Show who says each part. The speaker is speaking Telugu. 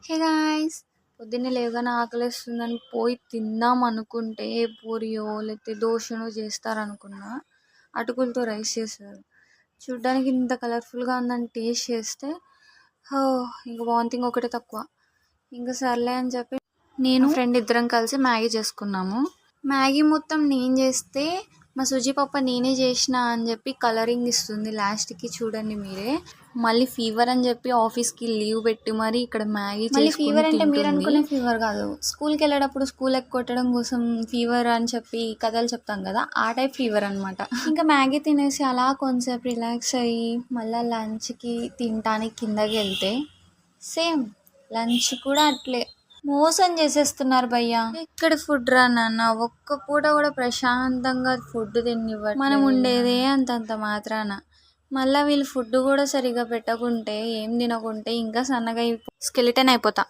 Speaker 1: హే గాయ్స్, పొద్దున్నే లేవగానే ఆకలేస్తుందని పోయి తిందాం అనుకుంటే పూరియో లేకపోతే దోశనో చేస్తారనుకున్నా. అటుకులతో రైస్ చేశారు. చూడ్డానికి ఇంత కలర్ఫుల్గా ఉందని టేస్ట్ చేస్తే ఇంకా వామిటింగ్ ఒకటే తక్కువ. ఇంకా సర్లే అని చెప్పి నేను ఫ్రెండ్ ఇద్దరం కలిసి మ్యాగీ చేసుకున్నాము. మ్యాగీ మొత్తం నేను చేస్తే మా సుజీ పప్ప నేనే చేసిన అని చెప్పి కలరింగ్ ఇస్తుంది లాస్ట్కి. చూడండి మీరే. మళ్ళీ ఫీవర్ అని చెప్పి ఆఫీస్కి లీవ్ పెట్టి మరి ఇక్కడ మ్యాగీ చేసుకుని ఫీవర్ అంటే మీరు అనుకునే ఫీవర్ కాదు. స్కూల్కి వెళ్ళేటప్పుడు స్కూల్ ఎక్కొట్టడం కోసం ఫీవర్ అని చెప్పి కథలు చెప్తాం కదా, ఆ టైప్ ఫీవర్ అనమాట. ఇంకా మ్యాగీ తినేసి అలా కొంచెంసేపు రిలాక్స్ అయ్యి మళ్ళీ లంచ్కి తినడానికి కిందకి వెళ్తే సేమ్ లంచ్ కూడా అట్లే మోసం చేసేస్తున్నారు భయ్యా. ఇక్కడ ఫుడ్ రా నాన్న, ఒక్క పూట కూడా ప్రశాంతంగా ఫుడ్ తినివ్వరు. మనం ఉండేదే అంతంత మాత్రాన మళ్ళీ వీళ్ళు ఫుడ్ కూడా సరిగా పెట్టకుంటే ఏం తినకుంటే ఇంకా సన్నగా స్కెలిటన్ అయిపోతా.